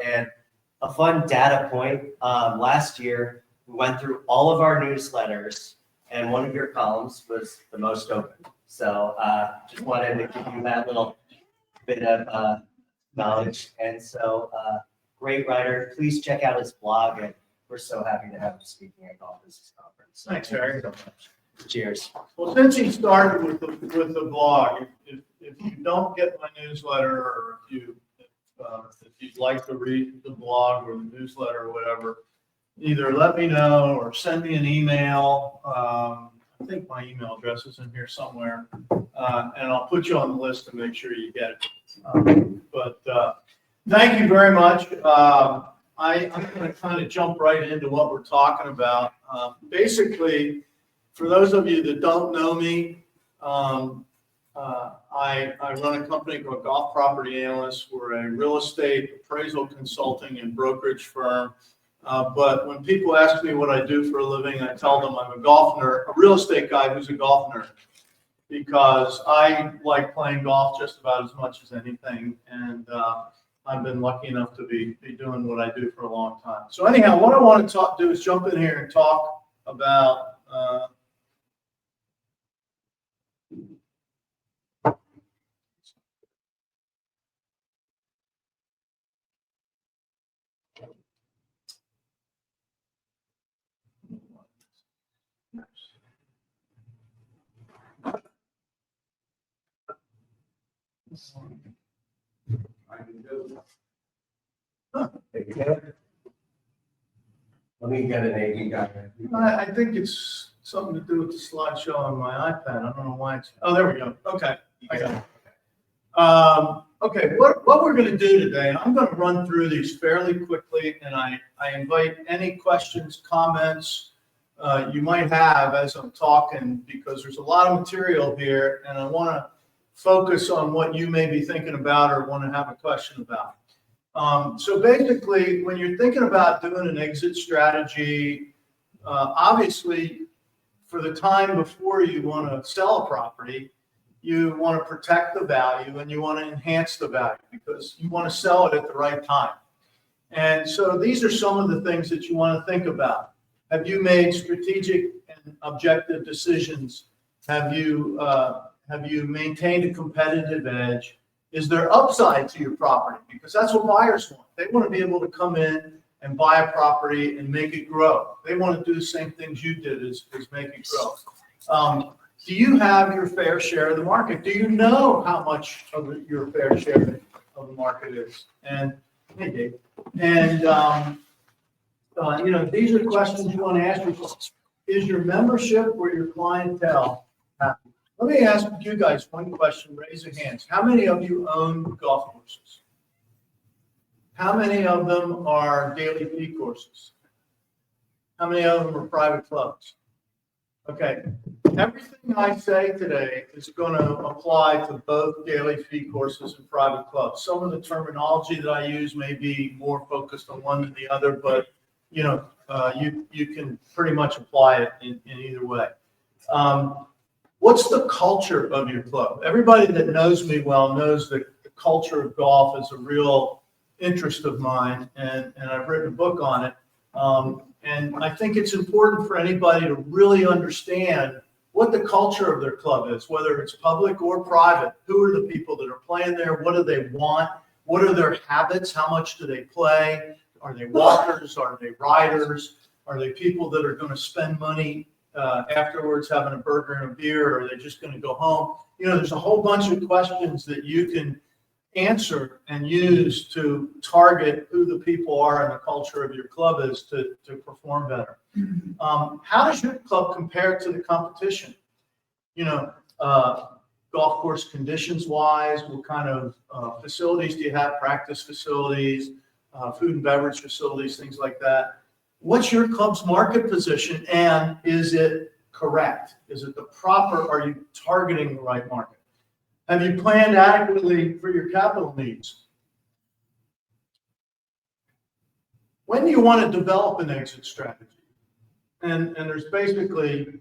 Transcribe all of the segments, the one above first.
And a fun data point, last year, we went through all of our newsletters, and one of your columns was the most open. So just wanted to give you that little bit of knowledge. And so great writer. Please check out his blog, and we're so happy to have him speaking at Golf Business Conference. So Thanks, Harry. Thank you so much. Cheers. Well, since he started with the blog, if you don't get my newsletter, or if you'd like to read the blog or the newsletter or whatever, either let me know or send me an email. I think my email address is in here somewhere, and I'll put you on the list to make sure you get it. But thank you very much. I'm going to kind of jump right into what we're talking about. Basically, for those of you that don't know me, I run a company called Golf Property Analysts. We're a real estate appraisal consulting and brokerage firm. But when people ask me what I do for a living, I tell them I'm a golf nerd, a real estate guy who's a golf nerd, because I like playing golf just about as much as anything. And I've been lucky enough to be doing what I do for a long time. So anyhow, what I want to do is jump in here and talk about Let me get an AV guy. I think it's something to do with the slideshow on my iPad. I don't know why it's. Oh, there we go. Okay, I got it. Okay, what we're going to do today, I'm going to run through these fairly quickly, and I invite any questions, comments you might have as I'm talking, because there's a lot of material here, and I want to focus on what you may be thinking about or want to have a question about. So basically, when you're thinking about doing an exit strategy, obviously, for the time before you want to sell a property, you want to protect the value and you want to enhance the value, because you want to sell it at the right time. And so these are some of the things that you want to think about. Have you made strategic and objective decisions? Have you maintained a competitive edge? Is there upside to your property? Because that's what buyers want. They want to be able to come in and buy a property and make it grow. They want to do the same things you did, is make it grow. Do you have your fair share of the market? Do you know how much of your fair share of the market is? And hey, Dave. And these are questions you want to ask yourself. Is your membership or your clientele happy? Let me ask you guys one question. Raise your hands. How many of you own golf courses? How many of them are daily fee courses? How many of them are private clubs? Okay. Everything I say today is going to apply to both daily fee courses and private clubs. Some of the terminology that I use may be more focused on one than the other, but you can pretty much apply it in either way. What's the culture of your club? Everybody that knows me well knows that the culture of golf is a real interest of mine, and I've written a book on it. And I think it's important for anybody to really understand what the culture of their club is, whether it's public or private. Who are the people that are playing there? What do they want? What are their habits? How much do they play? Are they walkers? Are they riders? Are they people that are going to spend money afterwards having a burger and a beer, or are they just going to go home? There's a whole bunch of questions that you can answer and use to target who the people are and the culture of your club is to perform better. How does your club compare to the competition? Golf course conditions wise, what kind of facilities do you have? Practice facilities, food and beverage facilities, things like that. What's your club's market position, and is it correct? Is it the proper? Are you targeting the right market? Have you planned adequately for your capital needs? When do you want to develop an exit strategy? And there's basically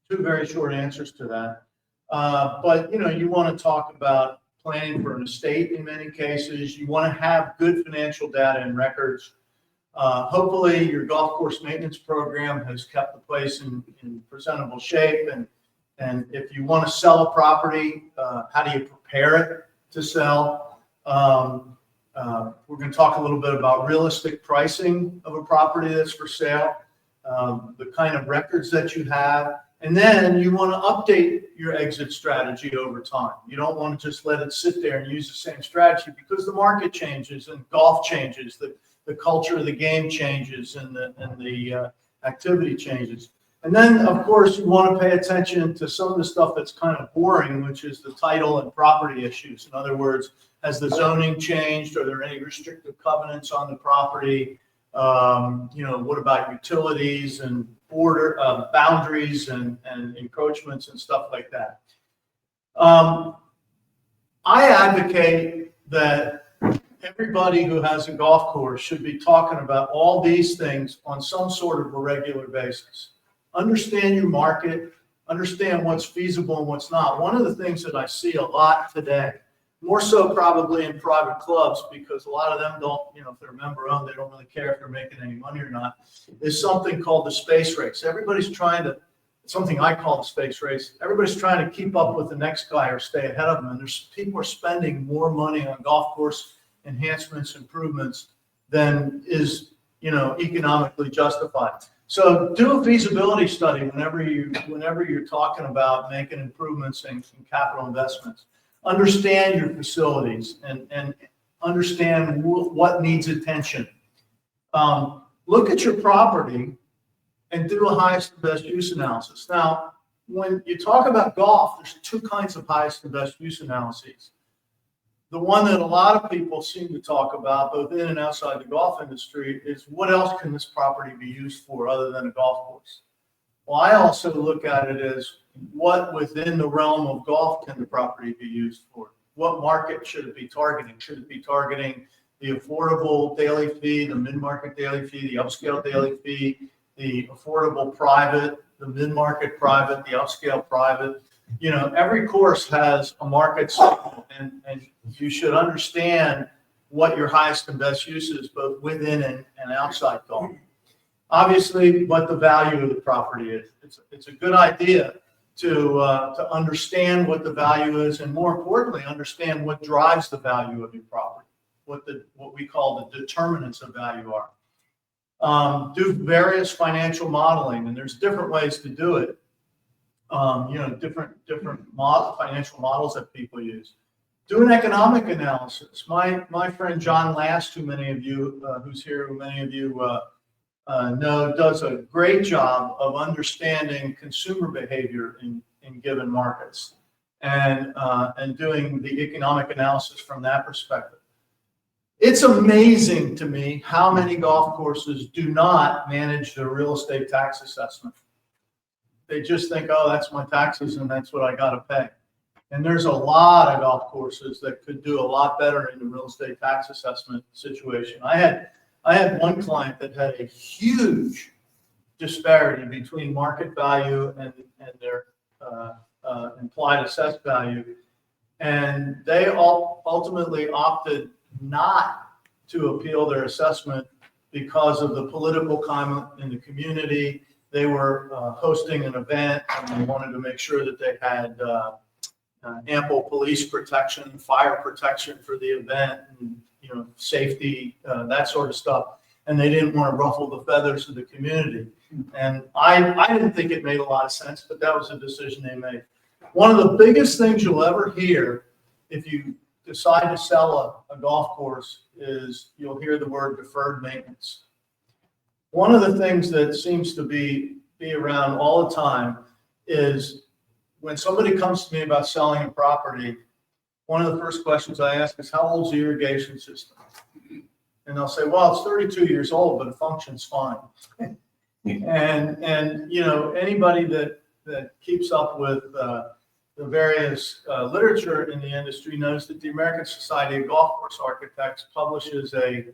two very short answers to that. But you want to talk about planning for an estate in many cases. You want to have good financial data and records. Hopefully your golf course maintenance program has kept the place in presentable shape. And if you want to sell a property, how do you prepare it to sell? We're going to talk a little bit about realistic pricing of a property that's for sale, the kind of records that you have. And then you want to update your exit strategy over time. You don't want to just let it sit there and use the same strategy, because the market changes and golf changes, the culture of the game changes, and the activity changes. And then, of course, you want to pay attention to some of the stuff that's kind of boring, which is the title and property issues. In other words, has the zoning changed? Are there any restrictive covenants on the property? What about utilities and border boundaries and encroachments and stuff like that? I advocate that everybody who has a golf course should be talking about all these things on some sort of a regular basis. Understand your market, understand what's feasible and what's not. One of the things that I see a lot today, more so probably in private clubs, because a lot of them don't, if they're member owned, they don't really care if they're making any money or not, is something called the space race. Everybody's trying to, something I call the space race, everybody's trying to keep up with the next guy or stay ahead of them. And there's people are spending more money on golf course enhancements, improvements than is, economically justified. So do a feasibility study whenever you're talking about making improvements in capital investments. Understand your facilities and understand what needs attention. Look at your property and do a highest and best use analysis. Now, when you talk about golf, there's two kinds of highest and best use analyses. The one that a lot of people seem to talk about, both in and outside the golf industry, is what else can this property be used for other than a golf course? Well, I also look at it as what within the realm of golf can the property be used for? What market should it be targeting? Should it be targeting the affordable daily fee, the mid-market daily fee, the upscale daily fee, the affordable private, the mid-market private, the upscale private? Every course has a market segment, and you should understand what your highest and best use is, both within and outside golf. Obviously, what the value of the property is. It's a good idea to understand what the value is, and more importantly, understand what drives the value of your property, what we call the determinants of value are. Do various financial modeling, and there's different ways to do it. Different financial models that people use. Do an economic analysis. My friend John Last, who many of you know, does a great job of understanding consumer behavior in given markets and doing the economic analysis from that perspective. It's amazing to me how many golf courses do not manage their real estate tax assessment. They just think, oh, that's my taxes and that's what I got to pay. And there's a lot of golf courses that could do a lot better in the real estate tax assessment situation. I had one client that had a huge disparity between market value and their implied assessed value. And they ultimately opted not to appeal their assessment because of the political climate in the community. They were hosting an event, and they wanted to make sure that they had ample police protection, fire protection for the event, and safety, that sort of stuff. And they didn't want to ruffle the feathers of the community. And I didn't think it made a lot of sense, but that was a decision they made. One of the biggest things you'll ever hear if you decide to sell a golf course is you'll hear the word deferred maintenance. One of the things that seems to be around all the time is when somebody comes to me about selling a property, one of the first questions I ask is, how old's the irrigation system? And they'll say, well, it's 32 years old, but it functions fine. And anybody that keeps up with the various literature in the industry knows that the American Society of Golf Course Architects publishes a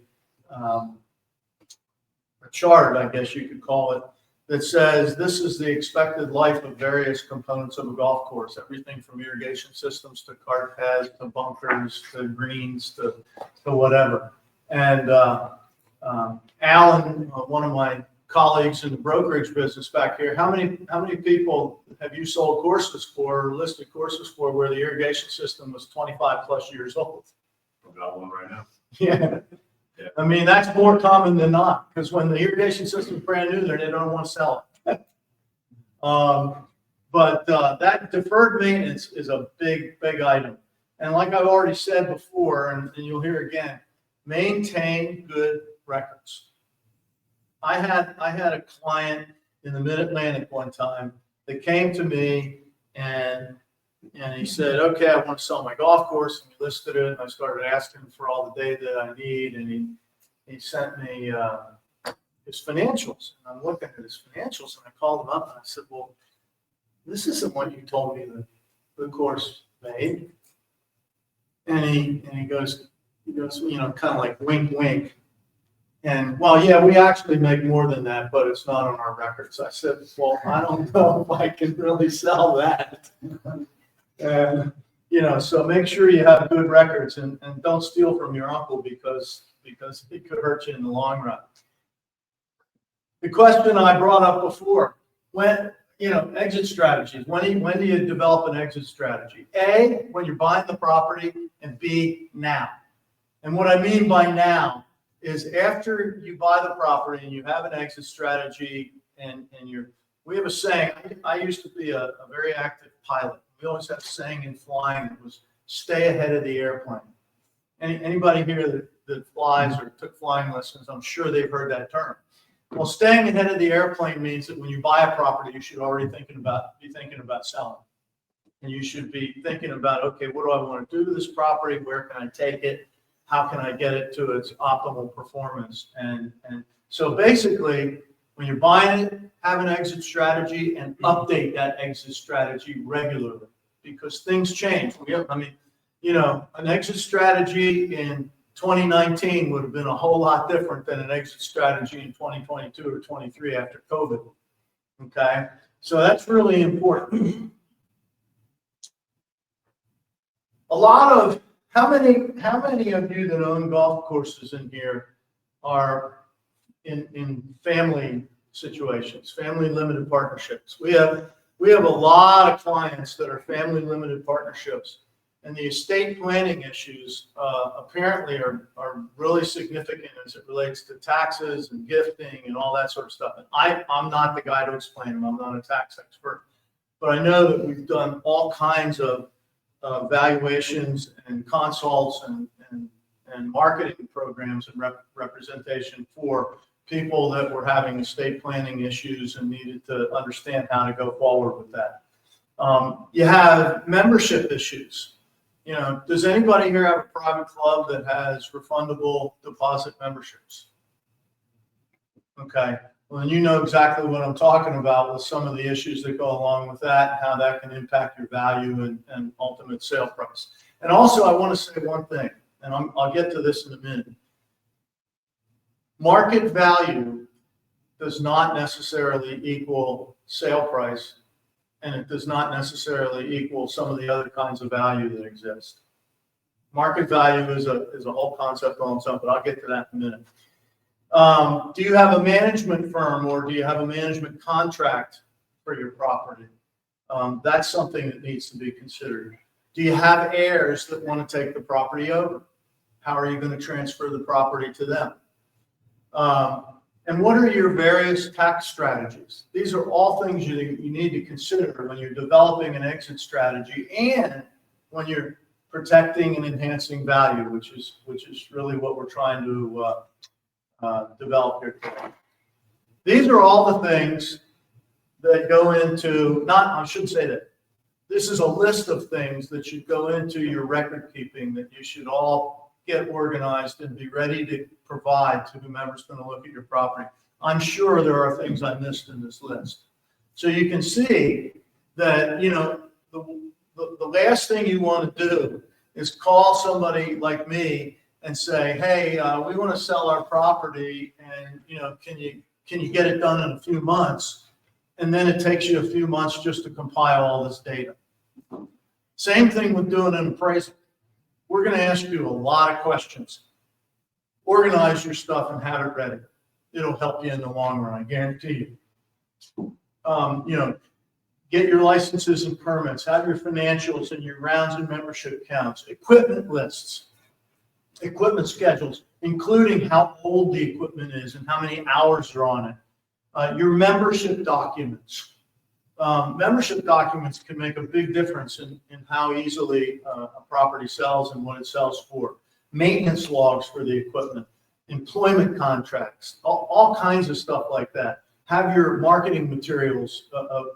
chart, I guess you could call it, that says this is the expected life of various components of a golf course, everything from irrigation systems to cart paths to bunkers to greens to whatever. And Alan, one of my colleagues in the brokerage business back here, how many people have you sold courses for or listed courses for where the irrigation system was 25 plus years old? I've got one right now. Yeah. I mean, that's more common than not, because when the irrigation system is brand new, they don't want to sell it. But that deferred maintenance is a big item. And like I've already said before, and you'll hear again, maintain good records. I had a client in the Mid-Atlantic one time that came to me and he said, okay, I want to sell my golf course. And we listed it. And I started asking for all the data that I need. And he sent me his financials. And I'm looking at his financials. And I called him up and I said, well, this isn't what you told me the course made. And he goes, you know, kind of like wink, wink. And well, yeah, we actually make more than that, but it's not on our records. I said, well, I don't know if I can really sell that. And, you know, so make sure you have good records and don't steal from your uncle because it could hurt you in the long run. The question I brought up before, when, you know, exit strategies, when do you develop an exit strategy? A, when you're buying the property, and B, now. And what I mean by now is after you buy the property and you have an exit strategy and we have a saying, I used to be a very active pilot. We always had a saying in flying that was stay ahead of the airplane. Anybody here that flies or took flying lessons, I'm sure they've heard that term. Well, staying ahead of the airplane means that when you buy a property, you should already be thinking about selling. And you should be thinking about, okay, what do I want to do to this property? Where can I take it? How can I get it to its optimal performance? And so basically, when you're buying it, have an exit strategy and update that exit strategy regularly because things change. I mean, you know, an exit strategy in 2019 would have been a whole lot different than an exit strategy in 2022 or 23 after COVID. Okay, so that's really important. A lot of how many of you that own golf courses in here are in family situations, family limited partnerships? We have a lot of clients that are family limited partnerships, and the estate planning issues apparently are really significant as it relates to taxes and gifting and all that sort of stuff. And I'm not the guy to explain them. I'm not a tax expert, but I know that we've done all kinds of valuations and consults and marketing programs and representation for people that were having estate planning issues and needed to understand how to go forward with that. You have membership issues. You know, does anybody here have a private club that has refundable deposit memberships? Okay. Well, then you know exactly what I'm talking about with some of the issues that go along with that and how that can impact your value and ultimate sale price. And also, I want to say one thing, and I'll get to this in a minute. Market value does not necessarily equal sale price, and it does not necessarily equal some of the other kinds of value that exist. Market value is a whole concept on its own, but I'll get to that in a minute. Do you have a management firm or do you have a management contract for your property? That's something that needs to be considered. Do you have heirs that want to take the property over? How are you going to transfer the property to them? And what are your various tax strategies? These are all things you need to consider when you're developing an exit strategy and when you're protecting and enhancing value, which is really what we're trying to develop here. These are all the things that go into, I should say that this is a list of things that should go into your record keeping that you should all get organized and be ready to provide to whomever's going to look at your property. I'm sure there are things I missed in this list. So you can see that, you know, the last thing you want to do is call somebody like me and say, hey, we want to sell our property, and you know, can can you get it done in a few months? And then it takes you a few months just to compile all this data. Same thing with doing an appraisal. We're going to ask you a lot of questions. Organize your stuff and have it ready. It'll help you in the long run, I guarantee you. Get your licenses and permits, have your financials and your rounds and membership counts, equipment lists, equipment schedules, including how old the equipment is and how many hours are on it. Your membership documents. Membership documents can make a big difference in how easily a property sells and what it sells for. Maintenance logs for the equipment, employment contracts, all kinds of stuff like that. Have your marketing materials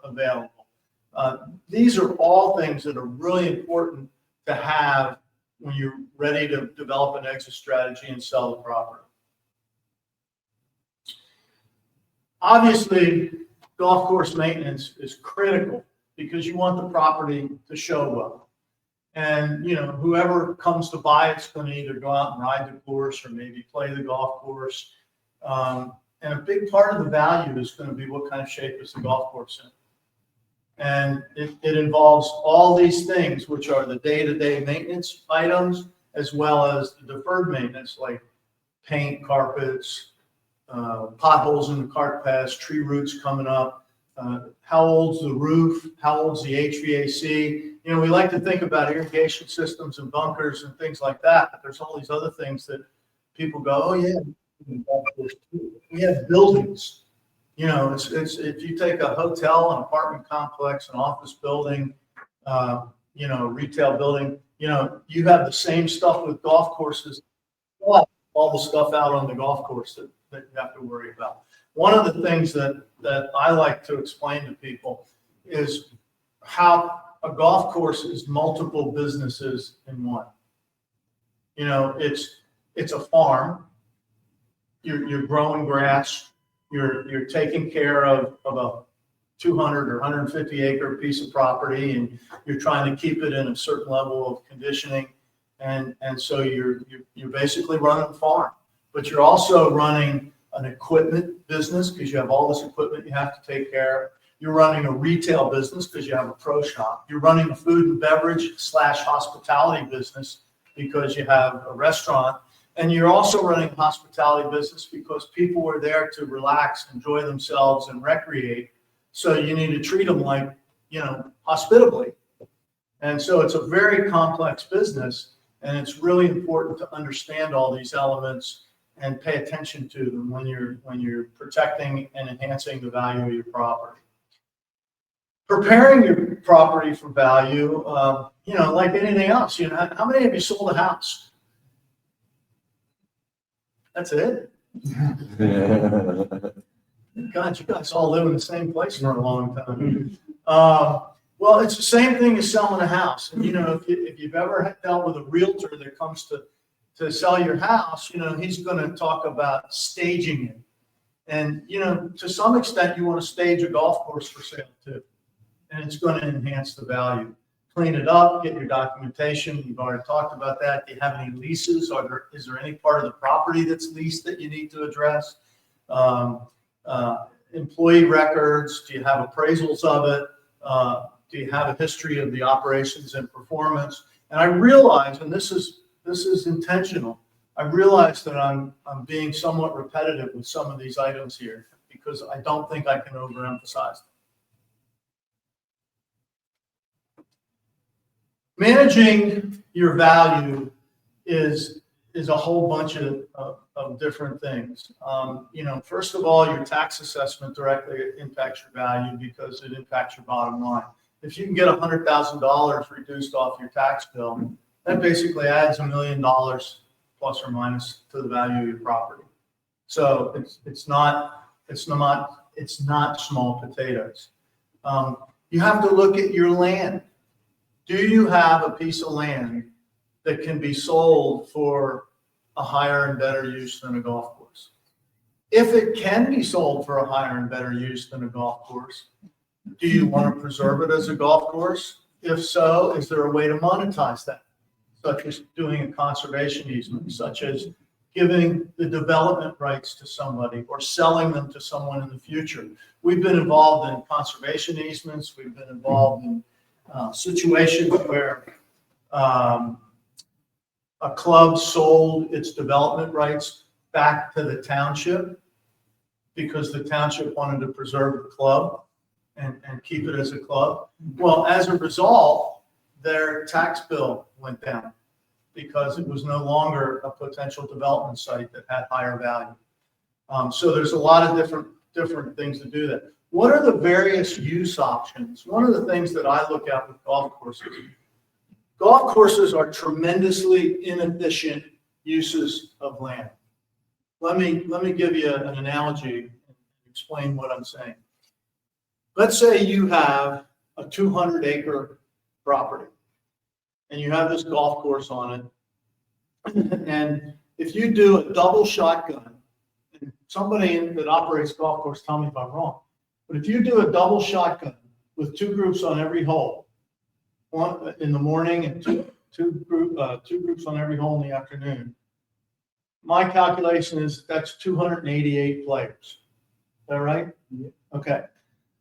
available. These are all things that are really important to have when you're ready to develop an exit strategy and sell the property. Obviously, golf course maintenance is critical because you want the property to show well. And, whoever comes to buy it's going to either go out and ride the course or maybe play the golf course. And a big part of the value is going to be what kind of shape is the golf course in. And it involves all these things, which are the day-to-day maintenance items, as well as the deferred maintenance, like paint, carpets, potholes in the cart paths, tree roots coming up, how old's the roof, how old's the HVAC. We like to think about irrigation systems and bunkers and things like that, but there's all these other things that people go, oh yeah, we have buildings. It's if you take a hotel, an apartment complex, an office building, retail building, you have the same stuff with golf courses, but all the stuff out on the golf course that you have to worry about. One of the things that I like to explain to people is how a golf course is multiple businesses in one. It's a farm. You're growing grass. You're taking care of a 200 or 150 acre piece of property, and you're trying to keep it in a certain level of conditioning. And so you're basically running a farm, but you're also running an equipment business because you have all this equipment you have to take care of. You're running a retail business because you have a pro shop. You're running a food and beverage / hospitality business because you have a restaurant. And you're also running a hospitality business because people are there to relax, enjoy themselves, and recreate. So you need to treat them like, hospitably. And so it's a very complex business, and it's really important to understand all these elements and pay attention to them when you're protecting and enhancing the value of your property. Preparing your property for value, like anything else. How many of you sold a house? That's it? God, you guys all live in the same place for a long time. Well, it's the same thing as selling a house. And, if you've ever dealt with a realtor that comes to sell your house, he's going to talk about staging it. And, to some extent, you want to stage a golf course for sale too. And it's going to enhance the value. Clean it up, get your documentation. You've already talked about that. Do you have any leases? Is there any part of the property that's leased that you need to address? Employee records. Do you have appraisals of it? Do you have a history of the operations and performance? And I realize, and this is intentional, I realize that I'm being somewhat repetitive with some of these items here because I don't think I can overemphasize them. Managing your value is a whole bunch of different things. First of all, your tax assessment directly impacts your value because it impacts your bottom line. If you can get $100,000 reduced off your tax bill, that basically adds $1 million plus or minus to the value of your property. So it's not small potatoes. You have to look at your land. Do you have a piece of land that can be sold for a higher and better use than a golf course? If it can be sold for a higher and better use than a golf course, do you want to preserve it as a golf course? If so, is there a way to monetize that, such as doing a conservation easement, such as giving the development rights to somebody or selling them to someone in the future. We've been involved in conservation easements. We've been involved in situations where a club sold its development rights back to the township because the township wanted to preserve the club and keep it as a club. Well, as a result, their tax bill went down because it was no longer a potential development site that had higher value. So there's a lot of different things to do that. What are the various use options? One of the things that I look at with golf courses are tremendously inefficient uses of land. Let me give you an analogy and explain what I'm saying. Let's say you have a 200-acre property and you have this golf course on it. And if you do a double shotgun, and somebody that operates golf course, tell me if I'm wrong, but if you do a double shotgun with two groups on every hole, one in the morning and two groups on every hole in the afternoon, my calculation is that's 288 players. Is that right? Yeah. Okay.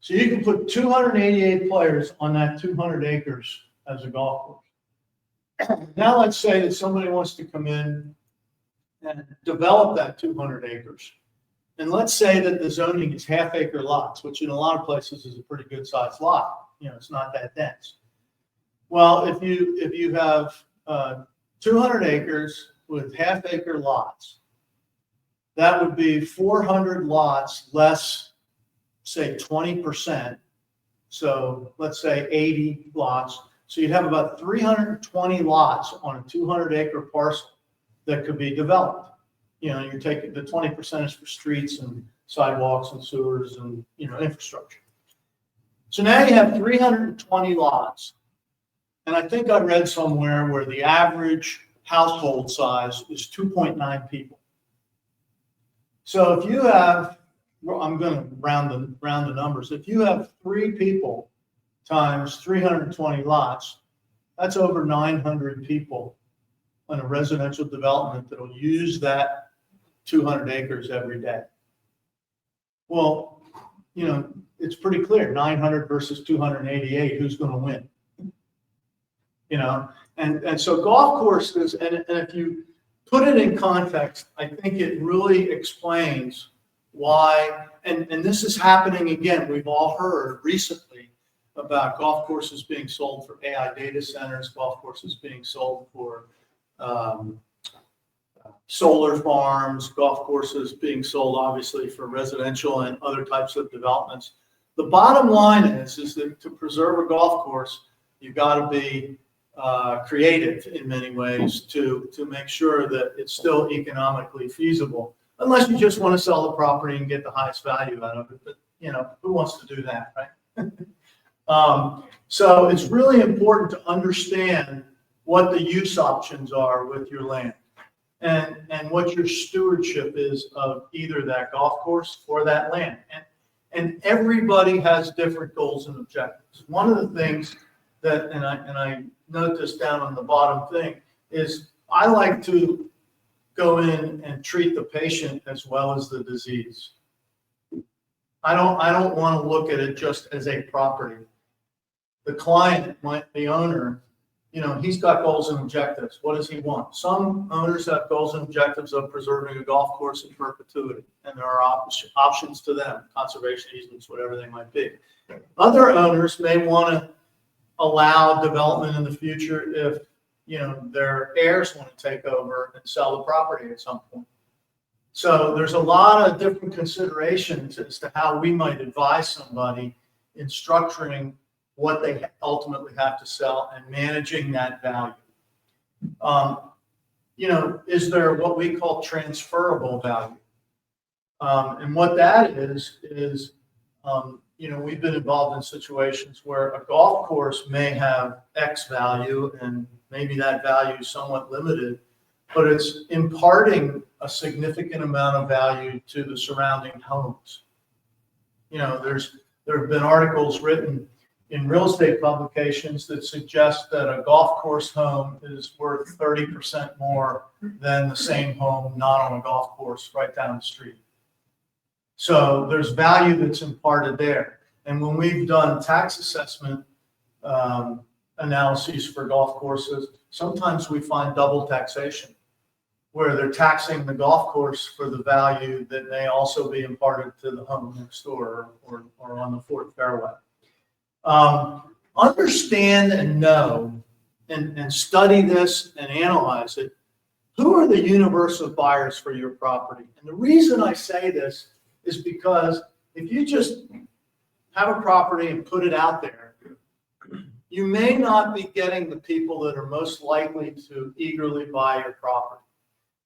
So you can put 288 players on that 200 acres as a golf course. Now let's say that somebody wants to come in and develop that 200 acres. And let's say that the zoning is half-acre lots, which in a lot of places is a pretty good sized lot. You know, it's not that dense. Well, if you have 200 acres with half-acre lots, that would be 400 lots less, say 20%. So let's say 80 lots. So you'd have about 320 lots on a 200-acre parcel that could be developed. You know, you're taking the 20% is for streets and sidewalks and sewers and, you know, infrastructure. So now you have 320 lots. And I think I read somewhere where the average household size is 2.9 people. So if you have, I'm going to round the numbers. If you have 3 people times 320 lots, that's over 900 people on a residential development that will use that 200 acres every day. Well, you know, it's pretty clear, 900 versus 288, who's going to win? You know, and so golf courses, and if you put it in context, I think it really explains why, and this is happening again, we've all heard recently about golf courses being sold for AI data centers, golf courses being sold for solar farms, golf courses being sold obviously for residential and other types of developments. The bottom line is that to preserve a golf course, you've got to be creative in many ways to make sure that it's still economically feasible, unless you just want to sell the property and get the highest value out of it. But, you know, who wants to do that, right? So it's really important to understand what the use options are with your land and what your stewardship is of either that golf course or that land. And everybody has different goals and objectives. One of the things that, and I note this down on the bottom thing, is I like to go in and treat the patient as well as the disease. I don't want to look at it just as a property. The client, the owner, you know, he's got goals and objectives. What does he want? Some owners have goals and objectives of preserving a golf course in perpetuity, and there are options to them, conservation easements, whatever they might be. Other owners may want to allow development in the future if, you know, their heirs want to take over and sell the property at some point. So there's a lot of different considerations as to how we might advise somebody in structuring what they ultimately have to sell and managing that value. You know, is there what we call transferable value? And what that is, you know, we've been involved in situations where a golf course may have X value and maybe that value is somewhat limited, but it's imparting a significant amount of value to the surrounding homes. You know, there have been articles written, in real estate publications that suggest that a golf course home is worth 30% more than the same home not on a golf course right down the street. So there's value that's imparted there. And when we've done tax assessment analyses for golf courses, sometimes we find double taxation, where they're taxing the golf course for the value that may also be imparted to the home next door or on the fourth fairway. Understand and know and study this and analyze it. Who are the universe of buyers for your property? And the reason I say this is because if you just have a property and put it out there, you may not be getting the people that are most likely to eagerly buy your property.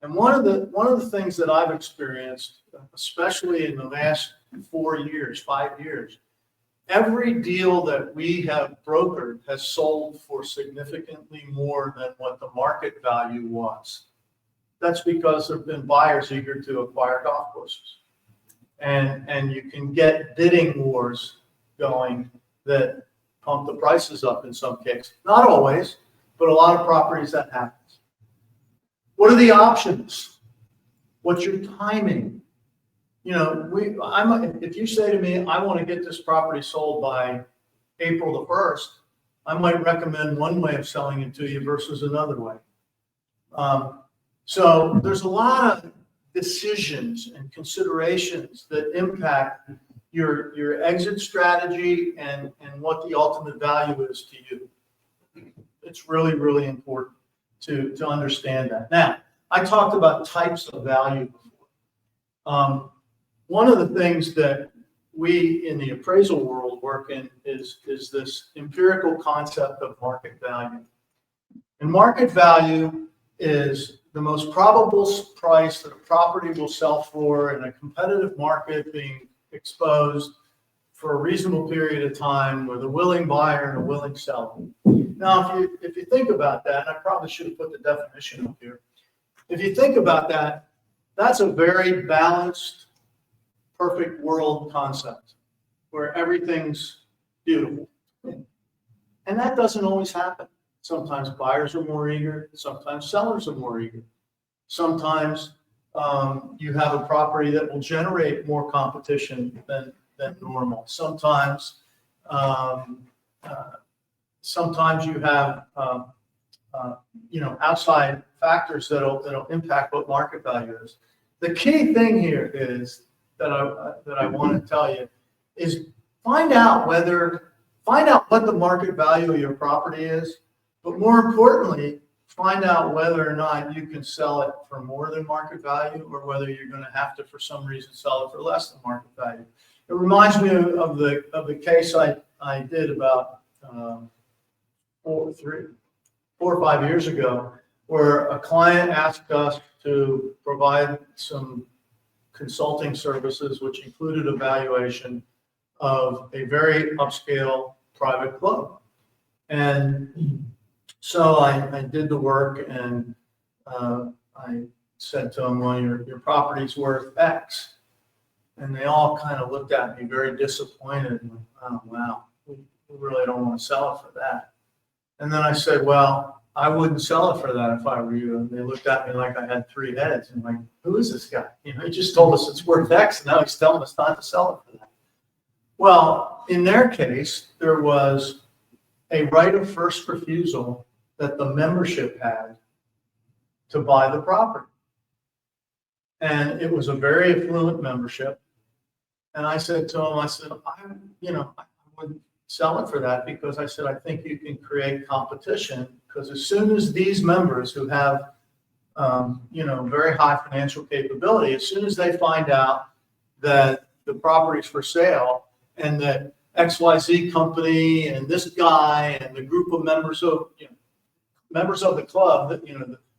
And one of the things that I've experienced, especially in the last 5 years, every deal that we have brokered has sold for significantly more than what the market value was. That's because there have been buyers eager to acquire golf courses. And you can get bidding wars going that pump the prices up in some cases. Not always, but a lot of properties that happens. What are the options? What's your timing? You know, if you say to me, I want to get this property sold by April the 1st, I might recommend one way of selling it to you versus another way. So there's a lot of decisions and considerations that impact your exit strategy and what the ultimate value is to you. It's really, really important to understand that. Now, I talked about types of value before. One of the things that we in the appraisal world work in is this empirical concept of market value. And market value is the most probable price that a property will sell for in a competitive market being exposed for a reasonable period of time with a willing buyer and a willing seller. Now, if you think about that, and I probably should have put the definition up here. If you think about that, that's a very balanced, perfect world concept where everything's beautiful. And that doesn't always happen. Sometimes buyers are more eager. Sometimes sellers are more eager. Sometimes you have a property that will generate more competition than normal. Sometimes you have outside factors that'll impact what market value is. The key thing here is that I want to tell you is find out what the market value of your property is, but more importantly, find out whether or not you can sell it for more than market value or whether you're going to have to, for some reason, sell it for less than market value. It reminds me of the case I did about 4 or 5 years ago, where a client asked us to provide some consulting services, which included evaluation of a very upscale private club. And so I did the work, and I said to them, well, your property's worth X. And they all kind of looked at me very disappointed. And, oh, wow, we really don't want to sell it for that. And then I said, well, I wouldn't sell it for that if I were you. And they looked at me like I had 3 heads. And like, who is this guy? He just told us it's worth X, and now he's telling us not to sell it for that. Well, in their case, there was a right of first refusal that the membership had to buy the property. And it was a very affluent membership. And I said to him, I wouldn't sell it for that, because I said, I think you can create competition, because as soon as these members who have, very high financial capability, as soon as they find out that the property's for sale and that XYZ company and this guy and the group of members of the club, that,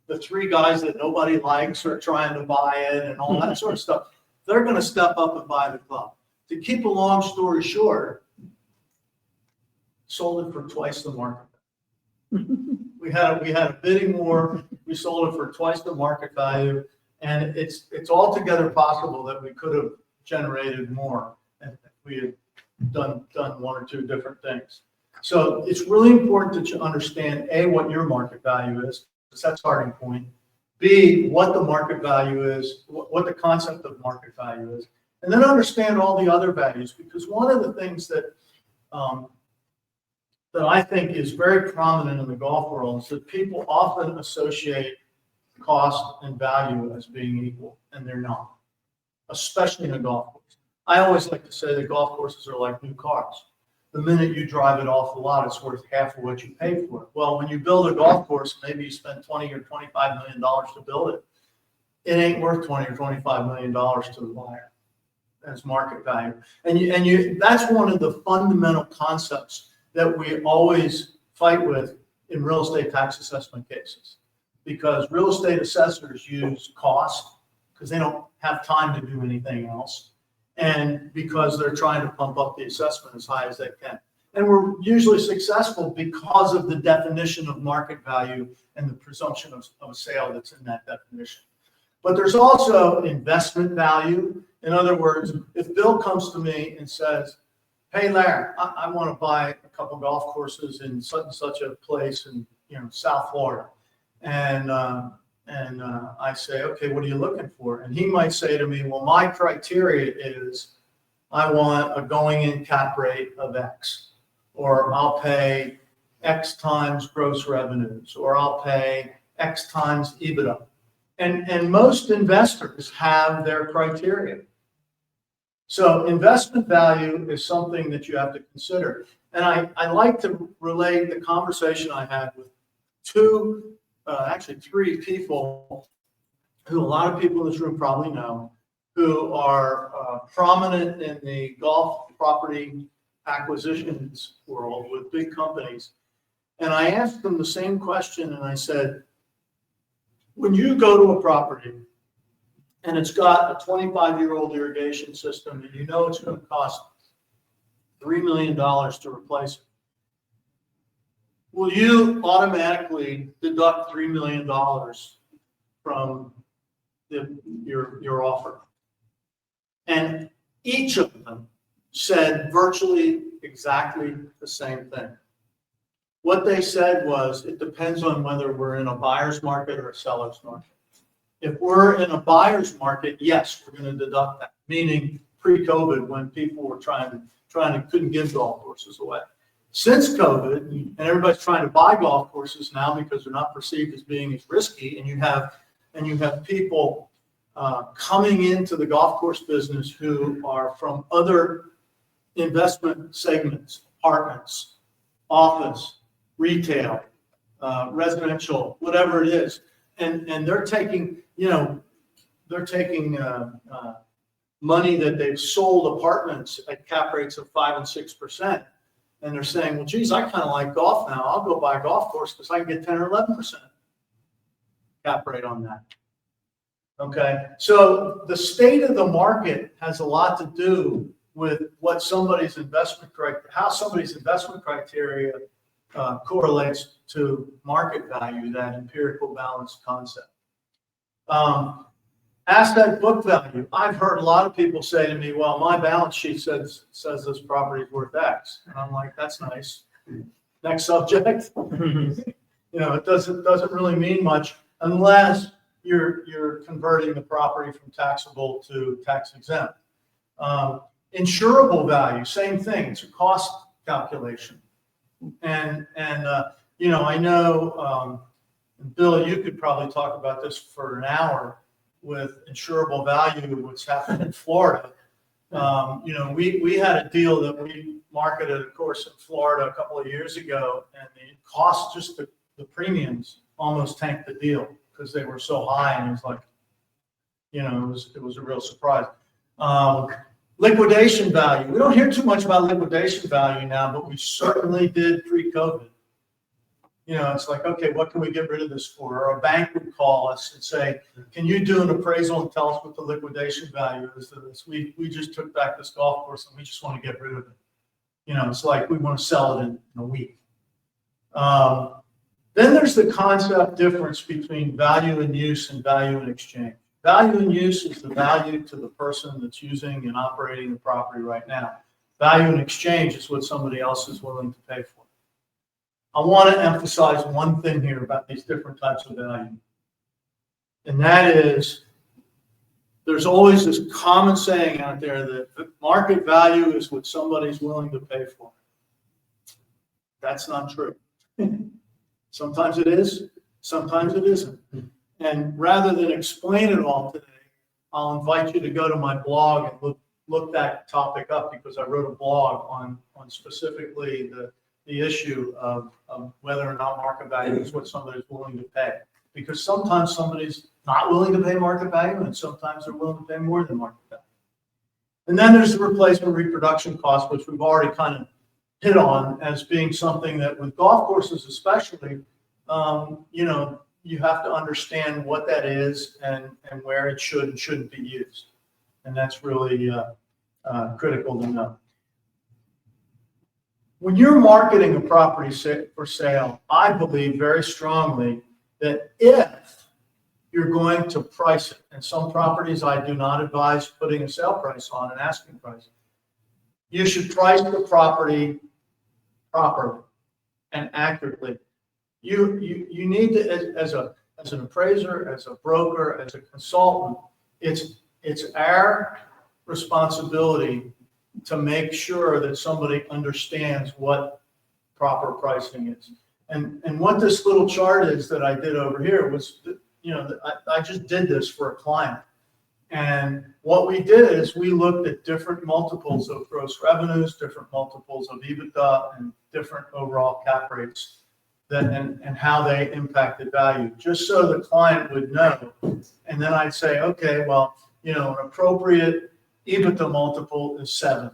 the 3 guys that nobody likes are trying to buy it and all that sort of stuff, they're going to step up and buy the club. To keep a long story short, sold it for twice the market. We had a bidding war. We sold it for twice the market value, and it's altogether possible that we could have generated more if we had done 1 or 2 different things. So it's really important that you understand, A, what your market value is, because that's starting point. B, what the market value is, what the concept of market value is, and then understand all the other values, because one of the things that that I think is very prominent in the golf world is that people often associate cost and value as being equal, and they're not, especially in a golf course. I always like to say that golf courses are like new cars. The minute you drive it off the lot, it's worth half of what you paid for it. Well, when you build a golf course, maybe you spend $20 or $25 million to build it. It ain't worth $20 or $25 million to the buyer as market value. And that's one of the fundamental concepts that we always fight with in real estate tax assessment cases, because real estate assessors use cost because they don't have time to do anything else, and because they're trying to pump up the assessment as high as they can. And we're usually successful because of the definition of market value and the presumption of a sale that's in that definition. But there's also investment value. In other words, if Bill comes to me and says, hey, Larry, I want to buy a couple golf courses in such and such a place in South Florida. And I say, okay, what are you looking for? And he might say to me, well, my criteria is I want a going in cap rate of X, or I'll pay X times gross revenues, or I'll pay X times EBITDA. And most investors have their criteria. So investment value is something that you have to consider. And I like to relate the conversation I had with actually three people who a lot of people in this room probably know, who are prominent in the golf property acquisitions world with big companies. And I asked them the same question, and I said, when you go to a property and it's got a 25-year-old irrigation system, and you know it's going to cost $3 million to replace it, will you automatically deduct $3 million from your offer? And each of them said virtually exactly the same thing. What they said was, it depends on whether we're in a buyer's market or a seller's market. If we're in a buyer's market, yes, we're going to deduct that, meaning pre-COVID, when people were couldn't give golf courses away. Since COVID, and everybody's trying to buy golf courses now because they're not perceived as being as risky, and you have people coming into the golf course business who are from other investment segments, apartments, office, retail, residential, whatever it is, and they're taking money that they've sold apartments at cap rates of 5% and 6%. And they're saying, well, geez, I kind of like golf now. I'll go buy a golf course because I can get 10 or 11% cap rate on that. Okay, so the state of the market has a lot to do with what somebody's investment criteria, how somebody's investment criteria correlates to market value, that empirical balance concept. Asset book value. I've heard a lot of people say to me, well, my balance sheet says this property is worth X. And I'm like, that's nice. Next subject. It doesn't really mean much unless you're converting the property from taxable to tax exempt. Insurable value, same thing. It's a cost calculation. And I know, Bill, you could probably talk about this for an hour with insurable value, what's happened in Florida. We had a deal that we marketed, of course, in Florida a couple of years ago, and the cost, just the premiums, almost tanked the deal because they were so high, and it was like, it was a real surprise. Liquidation value. We don't hear too much about liquidation value now, but we certainly did pre-COVID. It's like, okay, what can we get rid of this for? Or a bank would call us and say, can you do an appraisal and tell us what the liquidation value is of this? We just took back this golf course and we just want to get rid of it. It's like we want to sell it in a week. Then there's the concept difference between value in use and value in exchange. Value in use is the value to the person that's using and operating the property right now. Value in exchange is what somebody else is willing to pay for. I want to emphasize one thing here about these different types of value. And that is, there's always this common saying out there that market value is what somebody's willing to pay for. That's not true. Sometimes it is, sometimes it isn't. And rather than explain it all today, I'll invite you to go to my blog and look that topic up, because I wrote a blog on specifically the issue of whether or not market value is what somebody's willing to pay. Because sometimes somebody's not willing to pay market value, and sometimes they're willing to pay more than market value. And then there's the replacement reproduction cost, which we've already kind of hit on as being something that with golf courses especially, you have to understand what that is and where it should and shouldn't be used. And that's really critical to know. When you're marketing a property for sale, I believe very strongly that if you're going to price it, and some properties I do not advise putting a sale price on, an asking price, you should price the property properly and accurately. You need to, as an appraiser, as a broker, as a consultant, it's our responsibility to make sure that somebody understands what proper pricing is. And what this little chart is that I did over here was, I just did this for a client. And what we did is we looked at different multiples of gross revenues, different multiples of EBITDA, and different overall cap rates and how they impacted value, just so the client would know. And then I'd say, okay, well, an appropriate EBITDA multiple is 7,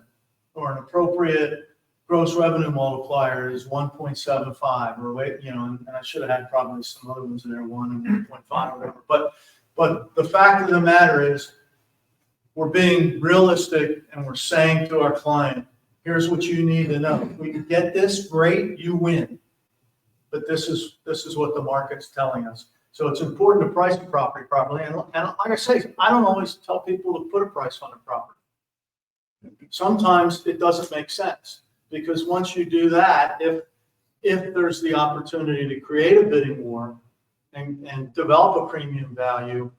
or an appropriate gross revenue multiplier is 1.75, or and I should have had probably some other ones in there, 1 and 1.5 or whatever. But the fact of the matter is, we're being realistic and we're saying to our client, here's what you need to know. If we can get this, great, you win. But this is what the market's telling us. So it's important to price the property properly. And like I say, I don't always tell people to put a price on a property. Sometimes it doesn't make sense, because once you do that, if there's the opportunity to create a bidding war and develop a premium value,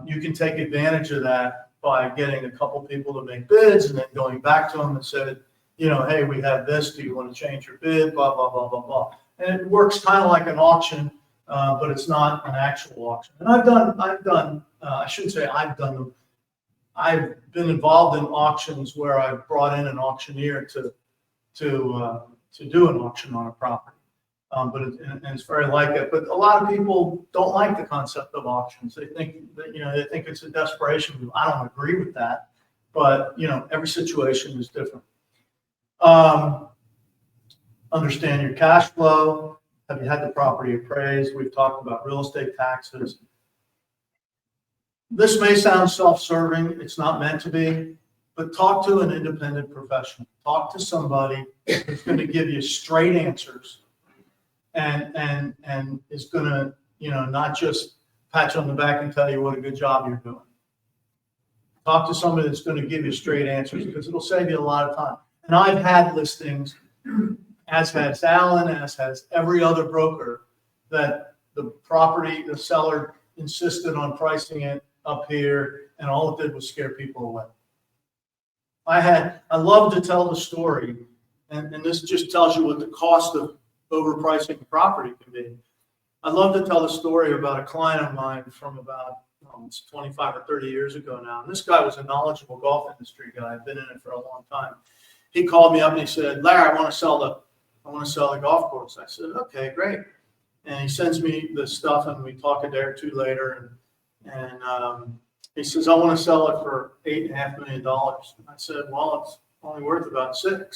you can take advantage of that by getting a couple people to make bids and then going back to them and said, hey, we have this. Do you want to change your bid? Blah, blah, blah, blah, blah. And it works kind of like an auction, but it's not an actual auction. And I shouldn't say I've done them. I've been involved in auctions where I've brought in an auctioneer to do an auction on a property. And it's very like it. But a lot of people don't like the concept of auctions. They think that, they think it's a desperation move. I don't agree with that. But, every situation is different. Understand your cash flow. Have you had the property appraised? We've talked about real estate taxes. This may sound self-serving. It's not meant to be. But talk to an independent professional. Talk to somebody who's going to give you straight answers and is going to, not just pat you on the back and tell you what a good job you're doing. Talk to somebody that's going to give you straight answers, because it'll save you a lot of time. And I've had listings, as has Alan, as has every other broker, that the seller insisted on pricing it up here, and all it did was scare people away. I love to tell the story, and this just tells you what the cost of overpricing a property can be. I love to tell the story about a client of mine from about it's 25 or 30 years ago now. And this guy was a knowledgeable golf industry guy. I've been in it for a long time. He called me up and he said, Larry, I want to sell the golf course. I said, okay, great. And he sends me the stuff, and we talk a day or two later, and he says, I want to sell it for $8.5 million. I said, well, it's only worth about $6 million.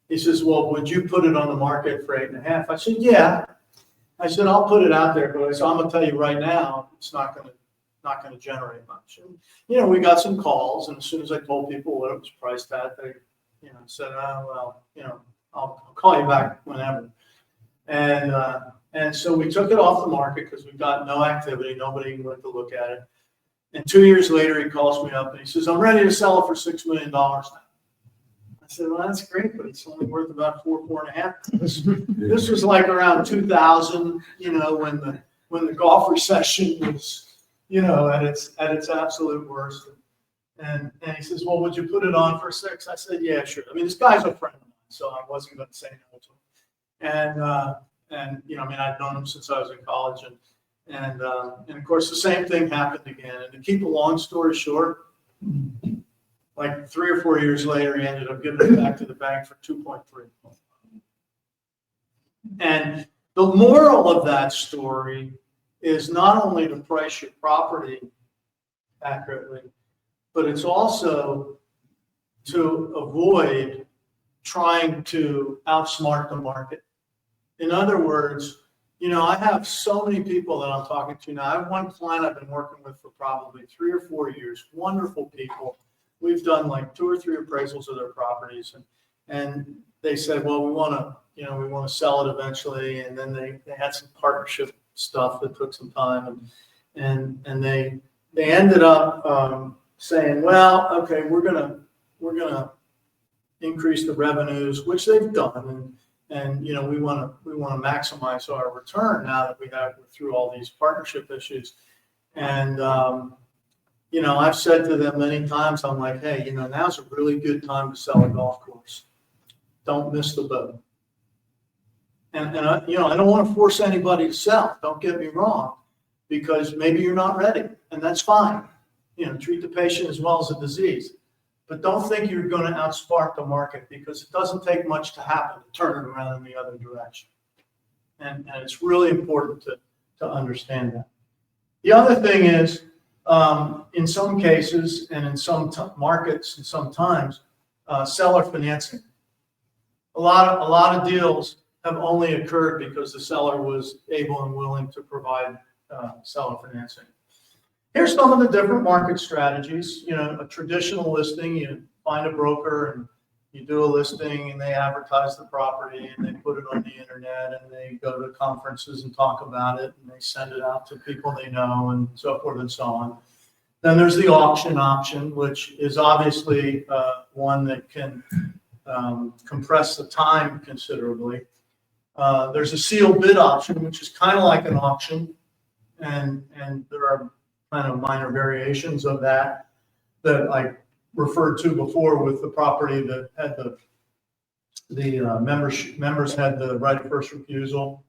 He says, well, would you put it on the market for $8.5 million? I said, yeah. I said, I'll put it out there, but I said, I'm going to tell you right now, it's not going to generate much. And, we got some calls, and as soon as I told people what it was priced at, they, said, oh, well, I'll call you back whenever. And so we took it off the market because we got no activity. Nobody went to look at it. And 2 years later, he calls me up and he says, I'm ready to sell it for $6 million now. I said, well, that's great, but it's only worth about 4.5. This was like around 2000, when the golf recession was, at its absolute worst. And he says, well, would you put it on for 6? I said, yeah, sure. I mean, this guy's a friend of mine, so I wasn't going to say no to him. And I'd known him since I was in college, and of course the same thing happened again. And to keep a long story short, like 3 or 4 years later, he ended up giving it back to the bank for 2.3. And the moral of that story is not only to price your property accurately, but it's also to avoid trying to outsmart the market. In other words, I have so many people that I'm talking to now. I have one client I've been working with for probably 3 or 4 years, wonderful people. We've done like 2 or 3 appraisals of their properties, and they said, well, we want to sell it eventually. And then they had some partnership stuff that took some time, and they ended up saying, well, okay, we're gonna increase the revenues, which they've done, and we want to maximize our return now that we're through all these partnership issues. And I've said to them many times, I'm like, hey, now's a really good time to sell a golf course. Don't miss the boat. And I don't want to force anybody to sell. Don't get me wrong, because maybe you're not ready, and that's fine. Treat the patient as well as the disease. But don't think you're going to outspark the market, because it doesn't take much to happen to turn it around in the other direction. And it's really important to understand that. The other thing is, in some cases and in some markets and sometimes, seller financing. A lot of deals have only occurred because the seller was able and willing to provide seller financing. Here's some of the different market strategies. A traditional listing, you find a broker and you do a listing, and they advertise the property, and they put it on the internet, and they go to conferences and talk about it, and they send it out to people they know, and so forth and so on. Then there's the auction option, which is obviously one that can compress the time considerably. There's a sealed bid option, which is kind of like an auction, and there are kind of minor variations of that I referred to before with the property that had the members had the right of first refusal.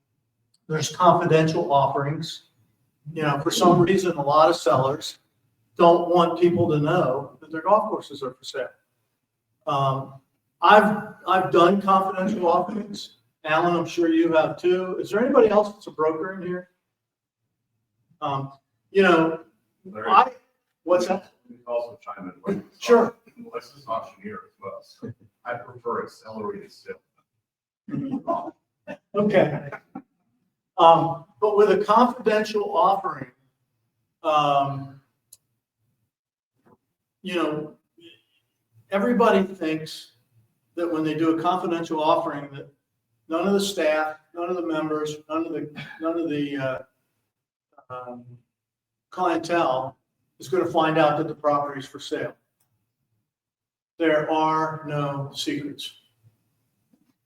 There's confidential offerings. For some reason, a lot of sellers don't want people to know that their golf courses are for sale. I've done confidential offerings. Alan, I'm sure you have too. Is there anybody else that's a broker in here? What's that? Also chime in. Sure. Licensed auctioneer as well. So I prefer accelerated sale. Okay. But with a confidential offering, everybody thinks that when they do a confidential offering, that none of the staff, none of the members, none of the clientele is going to find out that the property is for sale. There are no secrets.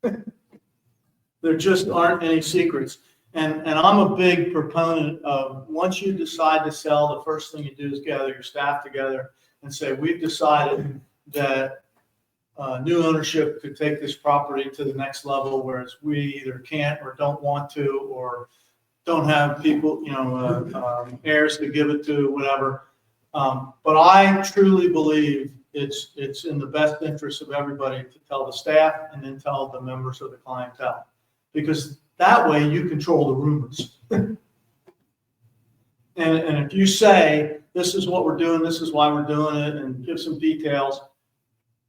There just aren't any secrets. And I'm a big proponent of, once you decide to sell, the first thing you do is gather your staff together and say, we've decided that new ownership could take this property to the next level, whereas we either can't or don't want to, or don't have people, heirs to give it to, whatever. But I truly believe it's in the best interest of everybody to tell the staff and then tell the members of the clientele, because that way you control the rumors. And if you say, this is what we're doing, this is why we're doing it, and give some details,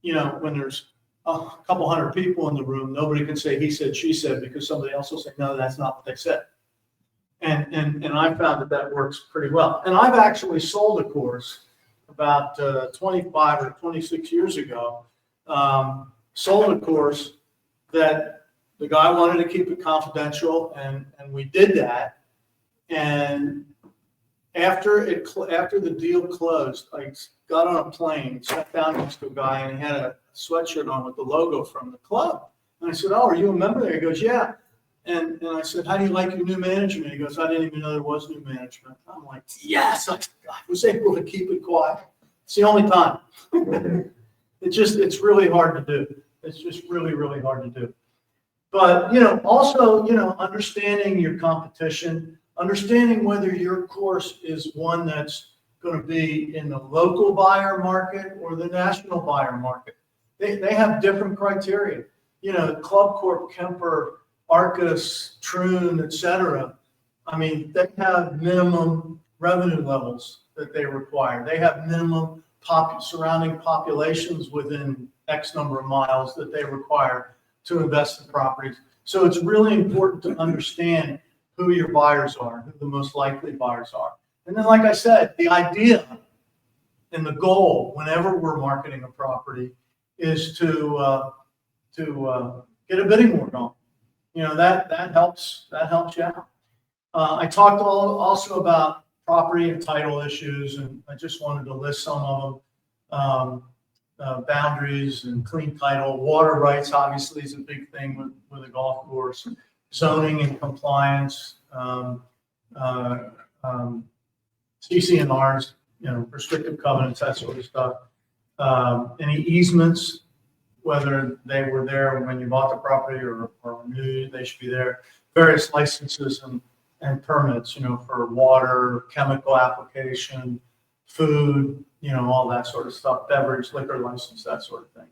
when there's a couple hundred people in the room, nobody can say he said, she said, because somebody else will say, no, that's not what they said. And I found that works pretty well. And I've actually sold a course about 25 or 26 years ago. Sold a course that the guy wanted to keep it confidential, and we did that. And After the deal closed, I got on a plane, sat down next to a guy, and he had a sweatshirt on with the logo from the club. And I said, "Oh, are you a member there?" He goes, "Yeah." And I said, "How do you like your new management?" He goes, "I didn't even know there was new management." I'm like, yes, I was able to keep it quiet. It's the only time. It's really hard to do. It's just really, really hard to do. But, also, understanding your competition, understanding whether your course is one that's going to be in the local buyer market or the national buyer market. They have different criteria. Club Corp, Kemper, Arcus, Troon, et cetera. I mean, they have minimum revenue levels that they require. They have minimum surrounding populations within X number of miles that they require to invest in properties. So it's really important to understand who your buyers are, who the most likely buyers are. And then, like I said, the idea and the goal whenever we're marketing a property is to get a bidding war going. That helps you out. I talked also about property and title issues, and I just wanted to list some of them. Boundaries and clean title, water rights obviously is a big thing with a golf course, zoning and compliance, CC&Rs, restrictive covenants, that sort of stuff. Any easements, whether they were there when you bought the property or new, they should be there. Various licenses and permits, for water, chemical application, food, all that sort of stuff, beverage, liquor license, that sort of thing.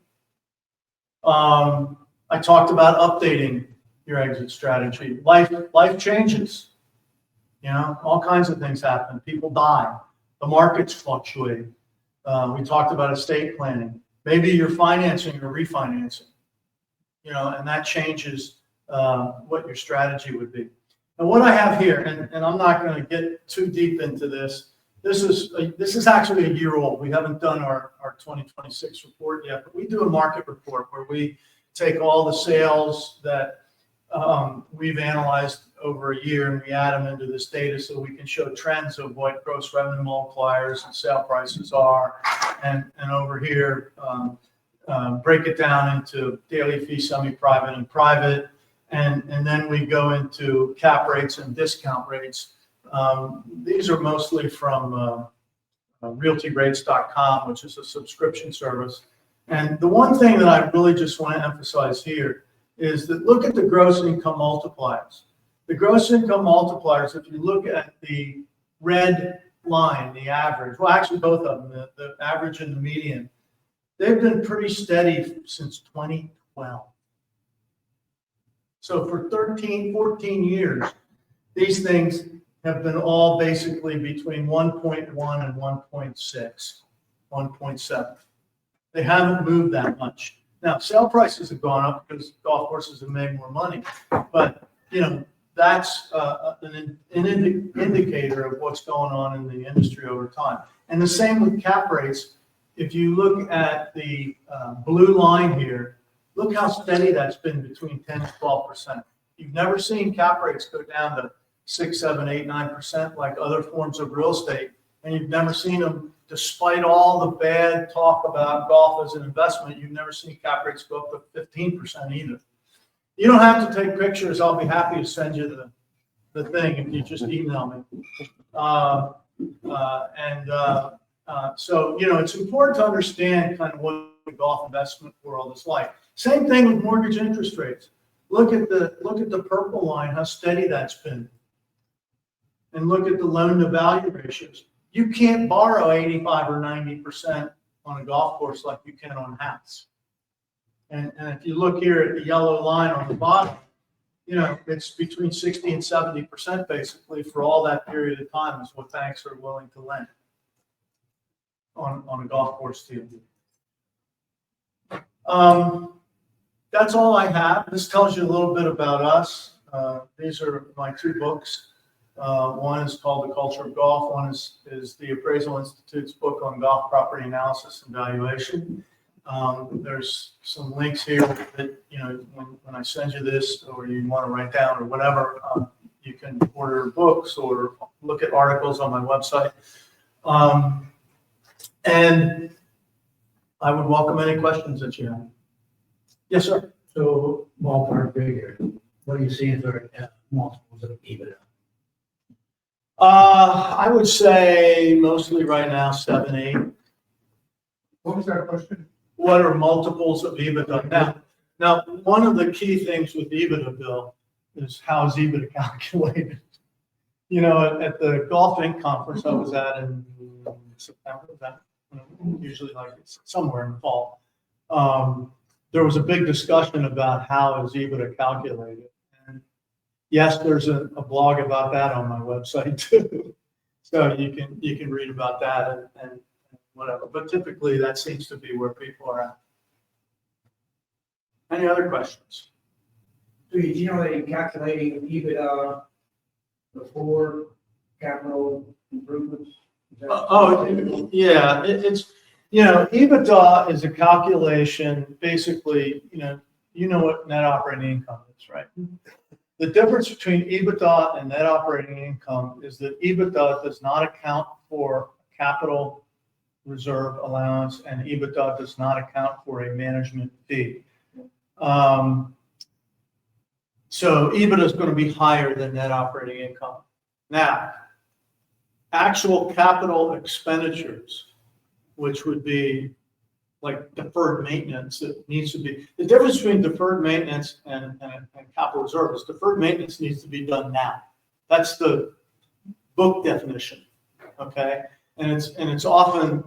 I talked about updating your exit strategy. Life changes. All kinds of things happen. People die. The markets fluctuate. We talked about estate planning. Maybe you're financing or refinancing, and that changes what your strategy would be. And what I have here, and I'm not going to get too deep into this. This is actually a year old. We haven't done our 2026 report yet, but we do a market report where we take all the sales that we've analyzed over a year and we add them into this data so we can show trends of what gross revenue multipliers and sale prices are. And over here, break it down into daily fee, semi-private, and private. And then we go into cap rates and discount rates. These are mostly from realtyrates.com, which is a subscription service. And the one thing that I really just want to emphasize here is that look at the gross income multipliers. The gross income multipliers, if you look at the red line, the average, well, actually both of them, the average and the median, they've been pretty steady since 2012. So for 14 years, these things have been all basically between 1.1 and 1.6, 1.7. They haven't moved that much. Now, sale prices have gone up because golf courses have made more money, but that's an indicator of what's going on in the industry over time. And the same with cap rates. If you look at the blue line here, look how steady that's been between 10 and 12%. You've never seen cap rates go down to 6, 7, 8, 9% like other forms of real estate, and you've never seen them, despite all the bad talk about golf as an investment, you've never seen cap rates go up to 15% either. You don't have to take pictures. I'll be happy to send you the thing if you just email me. So, it's important to understand kind of what the golf investment world is like. Same thing with mortgage interest rates. Look at the purple line, how steady that's been. And look at the loan to value ratios. You can't borrow 85 or 90% on a golf course like you can on a house. And if you look here at the yellow line on the bottom, it's between 60 and 70% basically for all that period of time is what banks are willing to lend on a golf course deal. That's all I have. This tells you a little bit about us. These are my two books. One is called The Culture of Golf. One is the Appraisal Institute's book on golf property analysis and valuation. There's some links here that, when I send you this or you want to write down or whatever, You can order books or look at articles on my website. And I would welcome any questions that you have. Yes, sir. So ballpark figure, what do you see for multiples of EBITDA? I would say mostly right now, 7, 8. What was that question? What are multiples of EBITDA? Now, one of the key things with EBITDA, Bill, is how is EBITDA calculated? You know, at the Golf Inc. conference I was at in September, usually like it's somewhere in the fall, there was a big discussion about how is EBITDA calculated. And yes, there's a blog about that on my website too. So you can read about that and whatever. But typically that seems to be where people are at. Any other questions? So you're generally calculating EBITDA before capital improvements? Is that- Yeah, it's, you know, EBITDA is a calculation, basically, you know what net operating income is, right? The difference between EBITDA and net operating income is that EBITDA does not account for capital reserve allowance and EBITDA does not account for a management fee. So EBITDA is going to be higher than net operating income. Now, actual capital expenditures, which would be like deferred maintenance that needs to be, the difference between deferred maintenance and capital reserve is deferred maintenance needs to be done now. That's the book definition, okay? And it's often,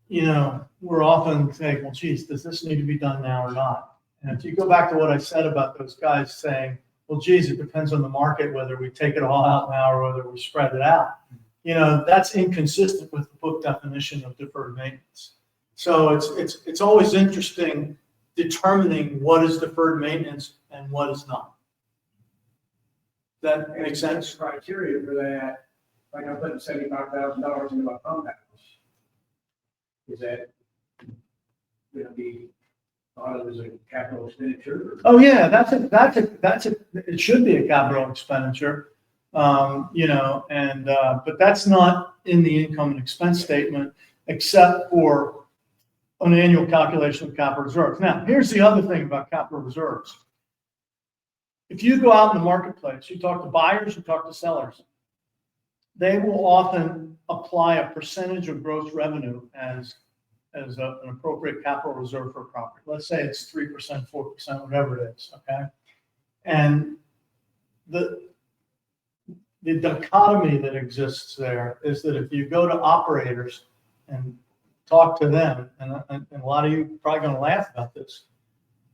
we're often saying, well, geez, does this need to be done now or not? And if you go back to what I said about those guys saying, well, geez, it depends on the market, whether we take it all out now or whether we spread it out. That's inconsistent with the book definition of deferred maintenance. So it's always interesting determining what is deferred maintenance and what is not. That makes sense? Criteria for that, like I'm putting $75,000 into my pump house. Is that going to be thought of as a capital expenditure? Oh yeah, it should be a capital expenditure. But that's not in the income and expense statement, except for an annual calculation of capital reserves. Now, here's the other thing about capital reserves. If you go out in the marketplace, you talk to buyers, you talk to sellers, they will often apply a percentage of gross revenue as an appropriate capital reserve for a property. Let's say it's 3%, 4%, whatever it is, okay? And the dichotomy that exists there is that if you go to operators and talk to them, and a lot of you are probably going to laugh about this,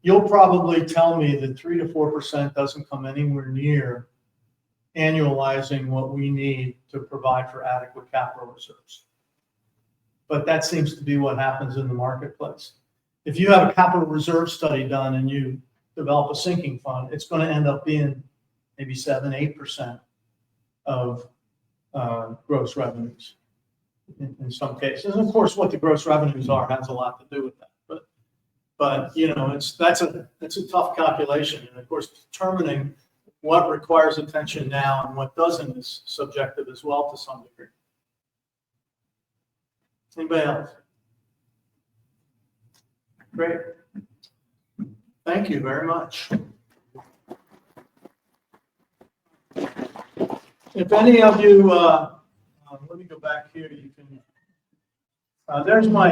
you'll probably tell me that 3 to 4% doesn't come anywhere near annualizing what we need to provide for adequate capital reserves. But that seems to be what happens in the marketplace. If you have a capital reserve study done and you develop a sinking fund, it's going to end up being maybe 7, 8% of gross revenues in some cases. And of course, what the gross revenues are has a lot to do with that. But that's a tough calculation. And of course, determining what requires attention now and what doesn't is subjective as well to some degree. Anybody else? Great. Thank you very much. If any of you, let me go back here. You can. There's my